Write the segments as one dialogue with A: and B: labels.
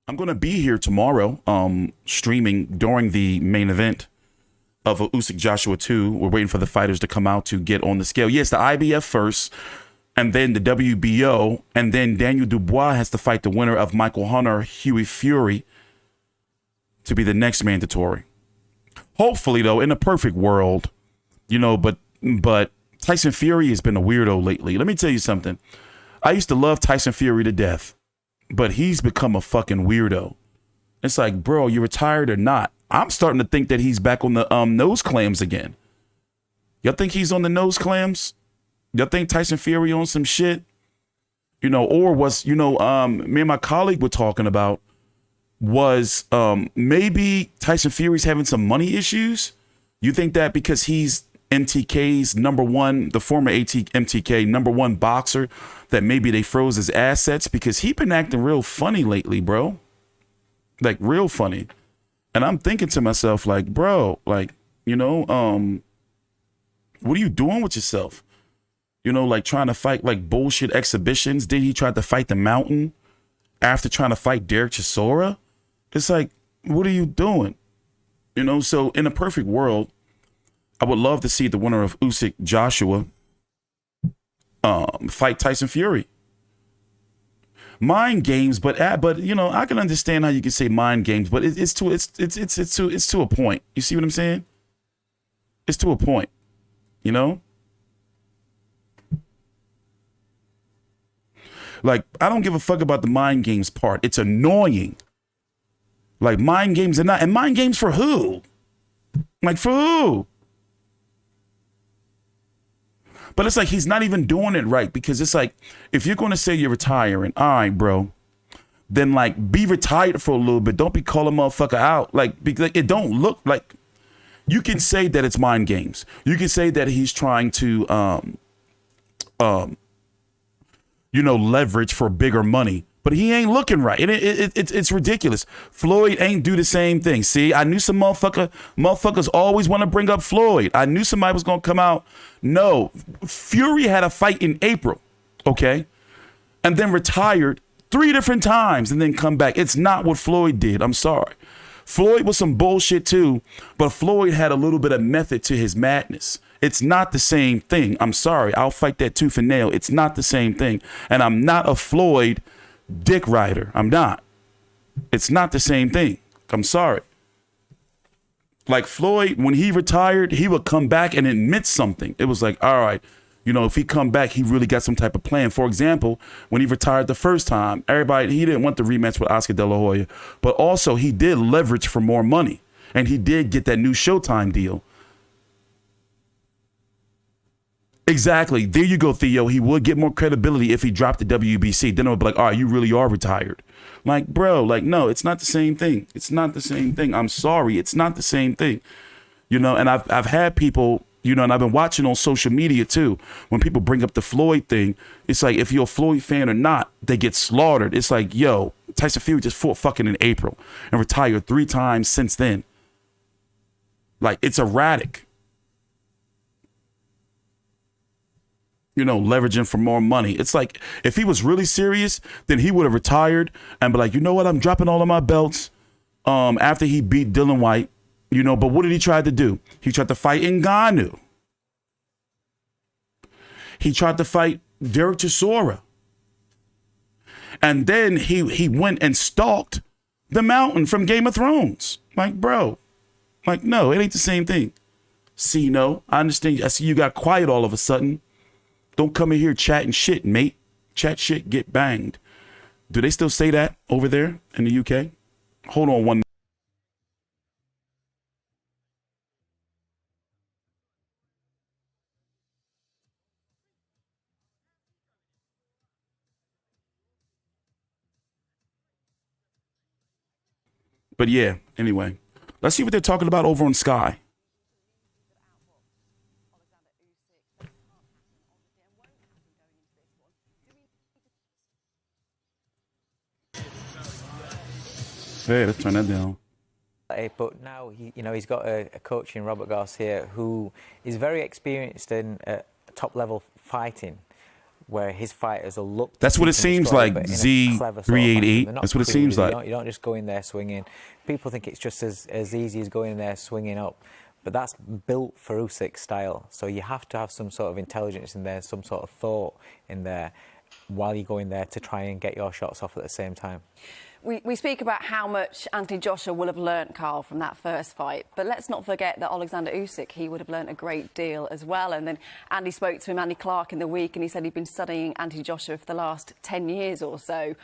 A: I'm going to be here tomorrow, streaming during the main event of Usyk Joshua 2. We're waiting for the fighters to come out to get on the scale. Yes, the IBF first, and then the WBO, and then Daniel Dubois has to fight the winner of Michael Hunter, Hughie Fury, to be the next mandatory. Hopefully, though, in a perfect world, but Tyson Fury has been a weirdo lately. Let me tell you something. I used to love Tyson Fury to death, but he's become a fucking weirdo. It's like, bro, you retired or not? I'm starting to think that he's back on the nose clams again. Y'all think he's on the nose clams? Y'all think Tyson Fury on some shit? Or was, me and my colleague were talking about was maybe Tyson Fury's having some money issues? You think that because he's MTK's number one, the former MTK number one boxer, that maybe they froze his assets? Because he been acting real funny lately, bro. Like real funny. And I'm thinking to myself, like, bro, like, what are you doing with yourself? Like trying to fight like bullshit exhibitions. Did he try to fight the Mountain after trying to fight Derek Chisora? It's like, what are you doing? So in a perfect world, I would love to see the winner of Usyk Joshua fight Tyson Fury. Mind games, but I can understand how you can say mind games, but it's to a point. You see what I'm saying? It's to a point, Like, I don't give a fuck about the mind games part. It's annoying. Like, mind games are not, and mind games for who? Like, for who? But it's like he's not even doing it right, because it's like, if you're going to say you're retiring, all right, bro, then like be retired for a little bit. Don't be calling motherfucker out. Like it don't look like, you can say that it's mind games. You can say that he's trying to, leverage for bigger money, but he ain't looking right. It's ridiculous. Floyd ain't do the same thing. See, I knew some motherfuckers always want to bring up Floyd. I knew somebody was going to come out. No, Fury had a fight in April, okay? And then retired 3 different times and then come back. It's not what Floyd did. I'm sorry. Floyd was some bullshit too, but Floyd had a little bit of method to his madness. It's not the same thing. I'm sorry. I'll fight that tooth and nail. It's not the same thing. And I'm not a Floyd dick rider. I'm not. It's not the same thing. I'm sorry. Like Floyd, when he retired, he would come back and admit something. It was like, all right, if he come back, he really got some type of plan. For example, when he retired the first time, he didn't want the rematch with Oscar De La Hoya, but also he did leverage for more money, and he did get that new Showtime deal. Exactly. There you go, Theo. He would get more credibility if he dropped the WBC. Then it would be like, all right, you really are retired. Like, bro, like, no, it's not the same thing. It's not the same thing. I'm sorry. It's not the same thing. And I've had people, and I've been watching on social media too. When people bring up the Floyd thing, it's like, if you're a Floyd fan or not, they get slaughtered. It's like, yo, Tyson Fury just fought fucking in April and retired 3 times since then. Like, it's erratic. Leveraging for more money. It's like, if he was really serious, then he would have retired and be like, you know what, I'm dropping all of my belts after he beat Dylan White, but what did he try to do? He tried to fight Ngannou. He tried to fight Derek Chisora. And then he went and stalked the Mountain from Game of Thrones. Like, bro, like, no, it ain't the same thing. See, no, I understand. I see you got quiet all of a sudden. Don't come in here chatting shit, mate. Chat shit, get banged. Do they still say that over there in the UK? Hold on one minute. But yeah, anyway. Let's see what they're talking about over on Sky. Hey, let's turn that down.
B: But now he's got a coach in Robert Garcia who is very experienced in top level fighting. where his fighters will look.
A: That's what it seems like, Z388. That's what it seems like.
B: You don't just go in there swinging. People think it's just as easy as going in there swinging up. But that's built for Usyk's style. So you have to have some sort of intelligence in there, some sort of thought in there while you go in there to try and get your shots off at the same time.
C: We speak about how much Anthony Joshua will have learnt, Carl, from that first fight. But let's not forget that Oleksandr Usyk, he would have learnt a great deal as well. And then Andy spoke to him, Andy Clark, in the week, and he said he'd been studying Anthony Joshua for the last 10 years or so.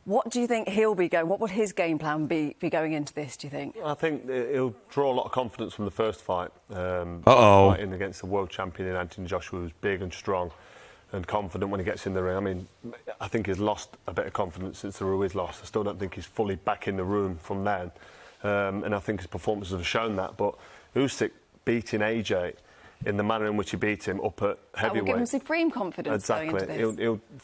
C: What do you think he'll be going? What would his game plan be going into this, do you think?
D: I think he'll draw a lot of confidence from the first fight. Fighting against the world champion in Anthony Joshua, who's big and strong and confident when he gets in the ring. I mean, I think he's lost a bit of confidence since the Ruiz loss. I still don't think he's fully back in the room from then. And I think his performances have shown that. But Usyk beating AJ in the manner in which he beat him up at heavyweight.
C: That will give him supreme confidence going into this.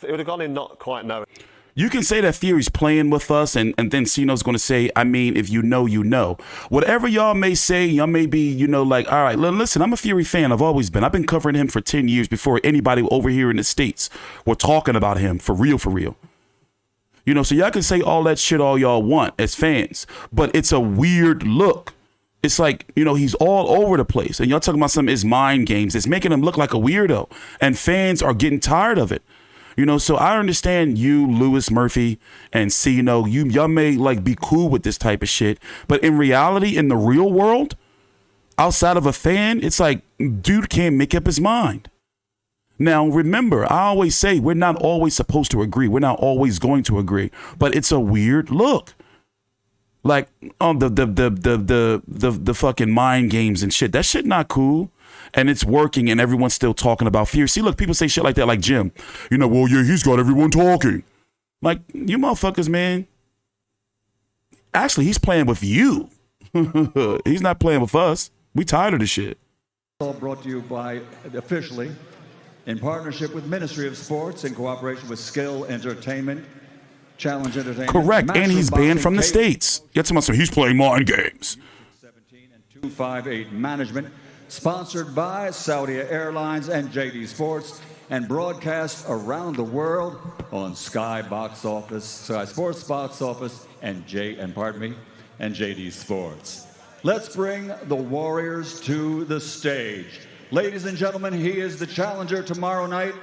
D: He would have gone in not quite knowing.
A: You can say that Fury's playing with us, and then Cino's going to say, I mean, if you know, you know. Whatever y'all may say, y'all may be, you know, like, all right, listen, I'm a Fury fan. I've always been. I've been covering him for 10 years before anybody over here in the States were talking about him for real, for real. You know, so y'all can say all that shit all y'all want as fans, but it's a weird look. It's like, you know, he's all over the place. And y'all talking about some of his mind games. It's making him look like a weirdo. And fans are getting tired of it. You know, so I understand you, Lewis Murphy, and Cino, y'all may like be cool with this type of shit, but in reality, in the real world, outside of a fan, it's like, dude can't make up his mind. Now, remember, I always say we're not always supposed to agree. We're not always going to agree, but it's a weird look. Like on the fucking mind games and shit. That shit not cool. And it's working, and everyone's still talking about Fury. See, look, people say shit like that, like Jim. You know, well, yeah, he's got everyone talking. Like, you motherfuckers, man. Actually, he's playing with you. He's not playing with us. We tired of this shit.
E: All brought to you by, officially, in partnership with Ministry of Sports, in cooperation with Skill Entertainment, Challenge Entertainment.
A: Correct, and he's banned from the States. Get someone so he's playing mind games.
E: 17 and 258 Management. Sponsored by Saudi Airlines and JD Sports, and broadcast around the world on Sky Box Office, Sky Sports Box Office, and JD Sports. Let's bring the Warriors to the stage. Ladies and gentlemen, he is the challenger tomorrow night.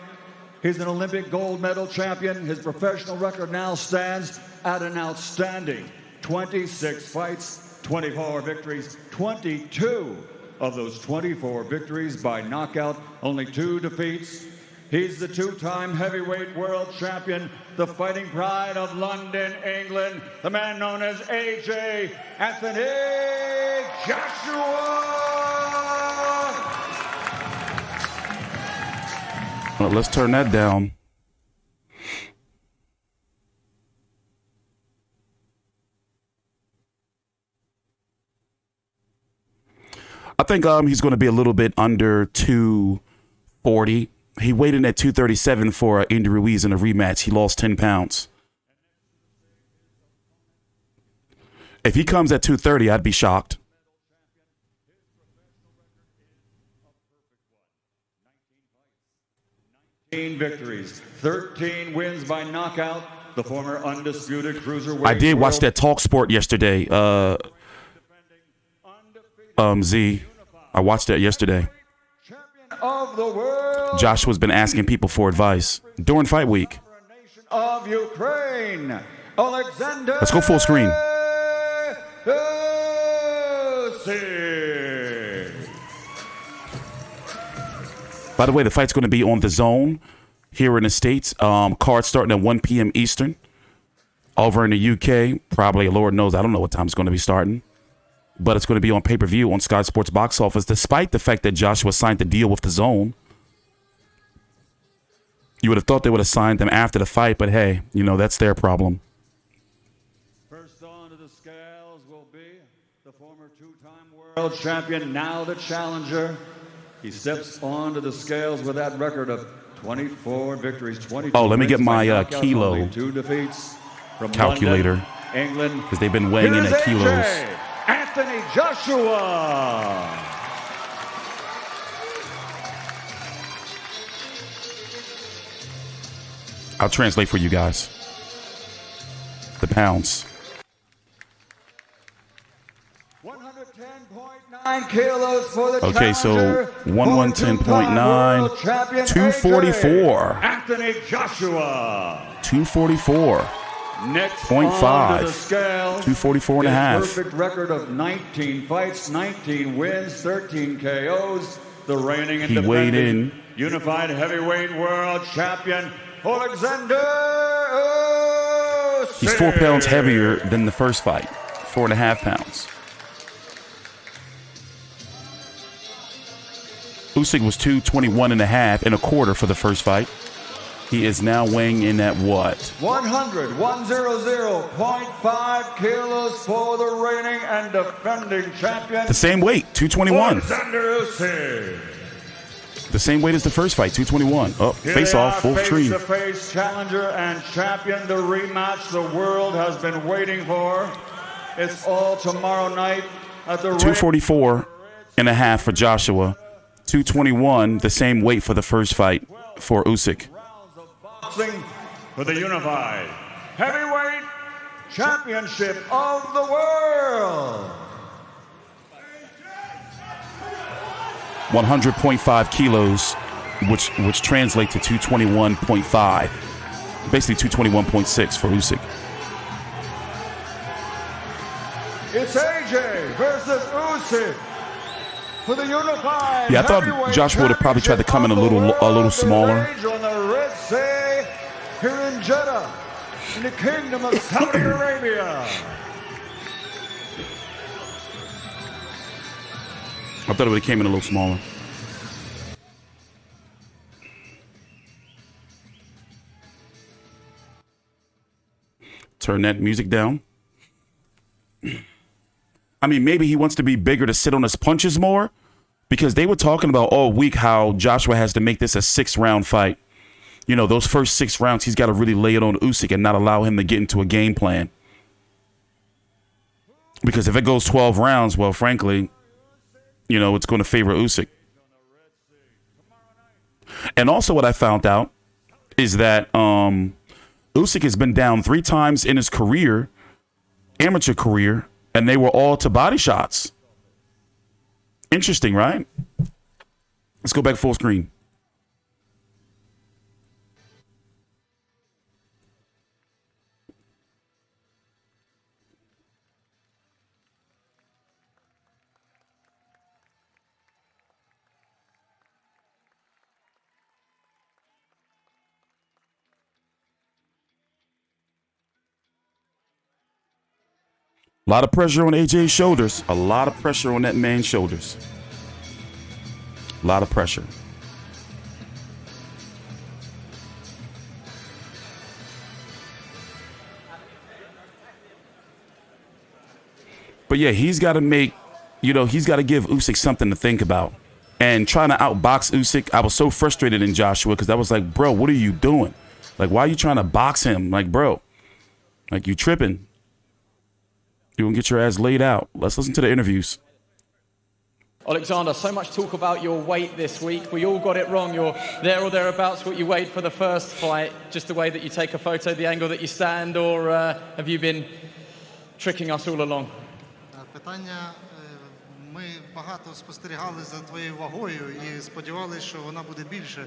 E: He's an Olympic gold medal champion. His professional record now stands at an outstanding 26 fights, 24 victories, 22 of those 24 victories by knockout, only 2 defeats. He's the 2-time heavyweight world champion, the fighting pride of London, England, the man known as AJ Anthony Joshua.
A: Well, let's turn that down. I think he's going to be a little bit under 240. He weighed in at 237 for Andy Ruiz in a rematch. He lost 10 pounds. If he comes at 230, I'd be shocked.
E: Victories, 13 wins by knockout. The former undisputed cruiserweight.
A: I did watch that Talk Sport yesterday. Z, I watched that yesterday.
E: Of the world.
A: Joshua's been asking people for advice during fight week.
E: Of Ukraine, Oleksandr.
A: Let's go full screen. By the way, the fight's going to be on the DAZN here in the States. Card starting at 1 p.m. Eastern. Over in the UK, probably, Lord knows, I don't know what time it's going to be starting. But it's going to be on pay-per-view on Sky Sports Box Office, despite the fact that Joshua signed the deal with the DAZN. You would have thought they would have signed them after the fight, but hey, you know, that's their problem.
E: First on to the scales will be the former 2-time world champion, now the challenger. He steps onto the scales with that record of 24 victories, 22
A: Oh, let me get my
E: knockout,
A: kilo
E: only 2 defeats from
A: calculator,
E: London, England.
A: because they've been weighing in at kilos.
E: AJ Anthony Joshua.
A: I'll translate for you guys. The pounds.
E: 110.9 kilos for the
A: okay, so 110.9, 244.
E: Anthony Joshua.
A: 244.
E: Next
A: 0.5.
E: on the scale,
A: 244 and a half.
E: Perfect record of 19 fights, 19 wins, 13 KOs. The reigning and
A: weighed
E: defending unified heavyweight world champion, Oleksandr Usyk.
A: He's 4 pounds heavier than the first fight. 4.5 pounds. Usyk was 221 and a half and a quarter for the first fight. He is now weighing in at what?
E: 100.5 kilos for the reigning and defending champion.
A: The same weight, 221.
E: Oleksandr Usyk.
A: The same weight as the first fight, 221. Oh, face off, full stream.
E: Face-to-face challenger and champion, the rematch the world has been waiting for. It's all tomorrow night at the
A: 244 and a half for Joshua. 221, the same weight for the first fight for Usyk.
E: For the unified heavyweight championship of the world.
A: 100.5 kilos, which translates to 221.5. Basically 221.6 for Usyk.
E: It's AJ versus Usyk for the unified.
A: Yeah, I thought Joshua would have probably tried to come in a little smaller.
E: Here in Jeddah, in the Kingdom of Saudi Arabia.
A: I thought it would have came in a little smaller. Turn that music down. I mean, maybe he wants to be bigger to sit on his punches more, because they were talking about all week how Joshua has to make this a 6-round fight. You know, those first 6 rounds, he's got to really lay it on Usyk and not allow him to get into a game plan. Because if it goes 12 rounds, well, frankly, you know, it's going to favor Usyk. And also what I found out is that Usyk has been down 3 times in his career, amateur career, and they were all to body shots. Interesting, right? Let's go back full screen. A lot of pressure on AJ's shoulders. A lot of pressure on that man's shoulders. A lot of pressure. But yeah, he's got to make, you know, he's got to give Usyk something to think about. And trying to outbox Usyk, I was so frustrated in Joshua because I was like, bro, what are you doing? Like, why are you trying to box him? Like, bro, like, you tripping. You won't get your ass laid out. Let's listen to the interviews.
F: Oleksandr, so much talk about your weight this week. We all got it wrong. You're there or thereabouts what you weighed for the first fight, just the way that you take a photo, the angle that you stand, or have you been tricking us all along?
G: Питання, ми багато спостерігали за твоєю вагою і сподівалися, що вона буде більше.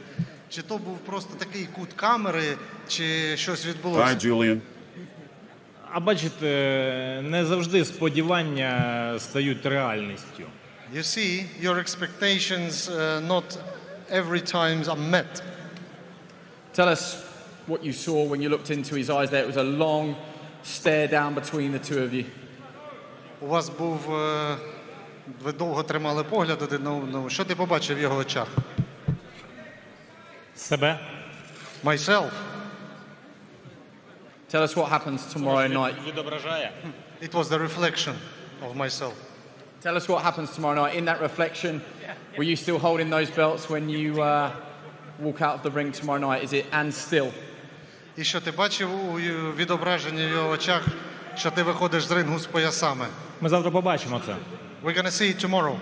G: Чи то був просто такий кут камери, чи щось відбулося?
A: Hi, Julian.
H: А бачите, не завжди сподівання стають реальністю.
G: You see, your expectations not every time are met.
F: Tell us what you saw when you looked into his eyes there. It was a long stare down between the two of you.
G: У вас був, ви довго тримали погляд один на одного. Що ти побачив в його очах?
H: Себе.
G: Myself.
F: Tell us what happens tomorrow night.
H: Відображає.
G: It was the reflection of myself.
F: Tell us what happens tomorrow night. In that reflection, were you still holding those belts when you walk out of the ring tomorrow night? Is it and still?
G: І що ти бачив у відображенні в його очах, що ти виходиш з рингу з поясами?
H: Ми завтра побачимо це.
G: We're going to see it tomorrow.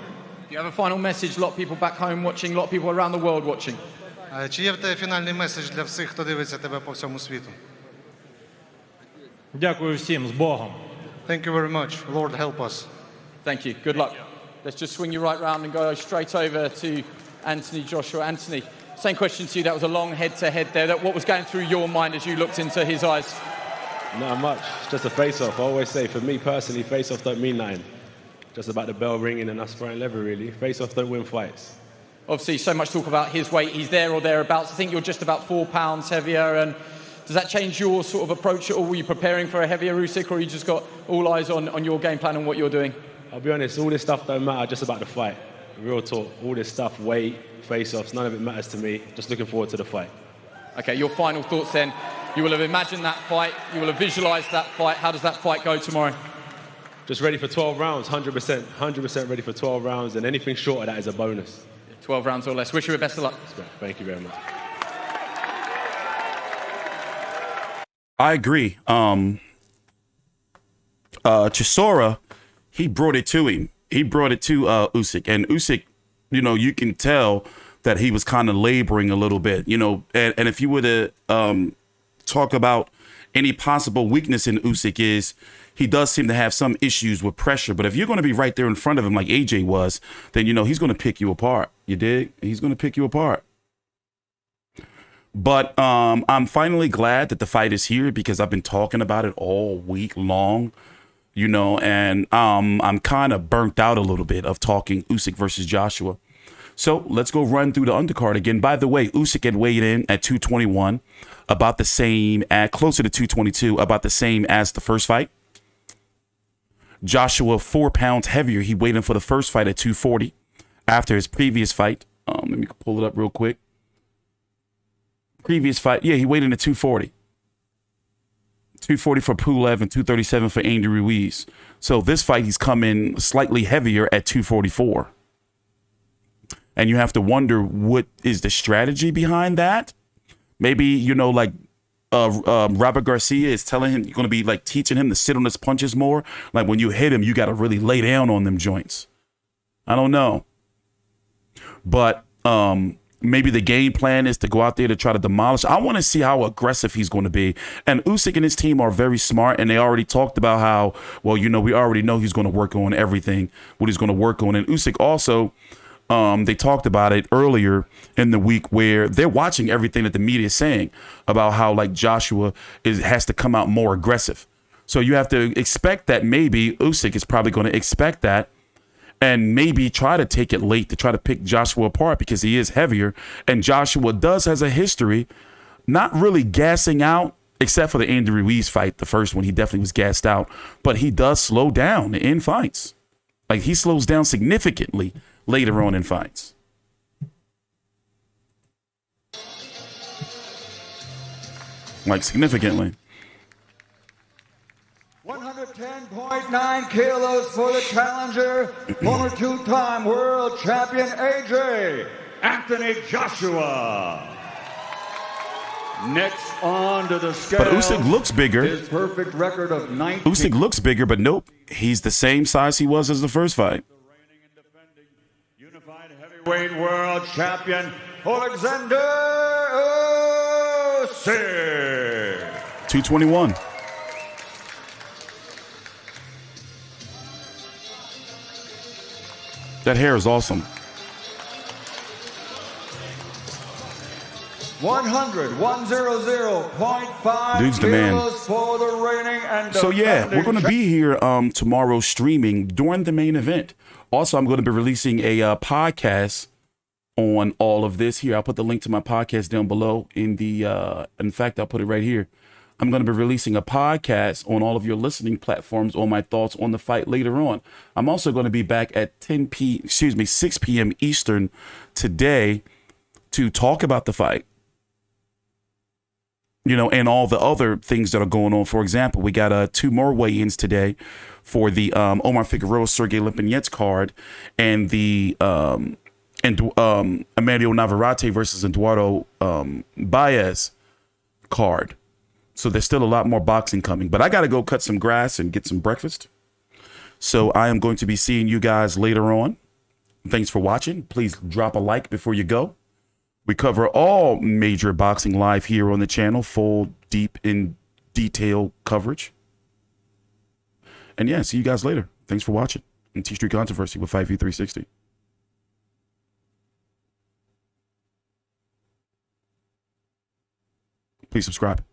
F: Do you have a final message? A lot of people back home watching, a lot of people around the world watching.
G: Чи є в тебе фінальний меседж для всіх, хто дивиться тебе по всьому світу?
H: Дякую всім, з Богом.
G: Thank you very much. Lord help us.
F: Thank you. Good luck. Let's just swing you right round and go straight over to Anthony Joshua. Anthony, same question to you. That was a long head-to-head there. What was going through your mind as you looked into his eyes?
I: Not much. It's just a face-off. I always say, for me personally, face-offs don't mean nothing. Just about the bell ringing and us throwing lever, really. Face-offs don't win fights.
F: Obviously, so much talk about his weight. He's there or thereabouts. I think you're just about 4 pounds heavier. And does that change your sort of approach at all? Were you preparing for a heavier Usyk, or you just got all eyes on your game plan and what you're doing?
I: I'll be honest, all this stuff don't matter, just about the fight. Real talk. All this stuff, weight, face-offs, none of it matters to me. Just looking forward to the fight.
F: Okay, your final thoughts then. You will have imagined that fight. You will have visualised that fight. How does that fight go tomorrow?
I: Just ready for 12 rounds, 100%. 100% ready for 12 rounds, and anything short of that is a bonus.
F: 12 rounds or less. Wish you the best of luck.
I: Thank you very much.
A: I agree. Chisora, he brought it to him. He brought it to Usyk. And Usyk, you know, you can tell that he was kind of laboring a little bit, you know. And if you were to talk about any possible weakness in Usyk, is he does seem to have some issues with pressure. But if you're going to be right there in front of him like AJ was, then, you know, he's going to pick you apart. You dig? He's going to pick you apart. But I'm finally glad that the fight is here, because I've been talking about it all week long, you know, and I'm kind of burnt out a little bit of talking Usyk versus Joshua. So let's go run through the undercard again. By the way, Usyk had weighed in at 221, about the same, at closer to 222, about the same as the first fight. Joshua, 4 pounds heavier. He weighed in for the first fight at 240 after his previous fight. Let me pull it up real quick. Previous fight, yeah, he weighed in at 240. 240 for Pulev and 237 for Andy Ruiz. So this fight, he's come in slightly heavier at 244. And you have to wonder, what is the strategy behind that? Maybe, you know, like Robert Garcia is telling him, you're going to be like teaching him to sit on his punches more. Like when you hit him, you got to really lay down on them joints. I don't know. But maybe the game plan is to go out there to try to demolish. I want to see how aggressive he's going to be. And Usyk and his team are very smart, and they already talked about how, well, you know, we already know he's going to work on everything, what he's going to work on. And Usyk also, they talked about it earlier in the week, where they're watching everything that the media is saying about how, like, Joshua has to come out more aggressive. So you have to expect that maybe Usyk is probably going to expect that, and maybe try to take it late to try to pick Joshua apart, because he is heavier. And Joshua has a history not really gassing out, except for the Andy Ruiz fight, the first one. He definitely was gassed out. But he does slow down in fights. Like, he slows down significantly later on in fights. Like, significantly.
E: 110.9 kilos for the challenger, former two-time world champion Anthony Joshua. Next on to the scale.
A: But Usyk looks bigger.
E: His perfect record of 19.
A: Usyk looks bigger, but nope. He's the same size he was as the first fight.
E: The reigning and defending unified heavyweight world champion Oleksandr Usyk.
A: 221. That hair is awesome.
E: 100.5
A: Dude's the man.
E: for the reigning and
A: So yeah, we're going to be here tomorrow streaming during the main event. Also, I'm going to be releasing a podcast on all of this here. I'll put the link to my podcast down below in the, in fact, I'll put it right here. I'm going to be releasing a podcast on all of your listening platforms on my thoughts on the fight later on. I'm also going to be back at 6 p.m. Eastern today to talk about the fight, you know, and all the other things that are going on. For example, we got 2 more weigh-ins today for the Omar Figueroa, Sergey Lipinets card, and the Emilio Navarrete versus Eduardo Baez card. So there's still a lot more boxing coming, but I got to go cut some grass and get some breakfast. So I am going to be seeing you guys later on. Thanks for watching. Please drop a like before you go. We cover all major boxing live here on the channel, full, deep, in detail coverage. And yeah, see you guys later. Thanks for watching. And T Street Controversy with Fight View 360. Please subscribe.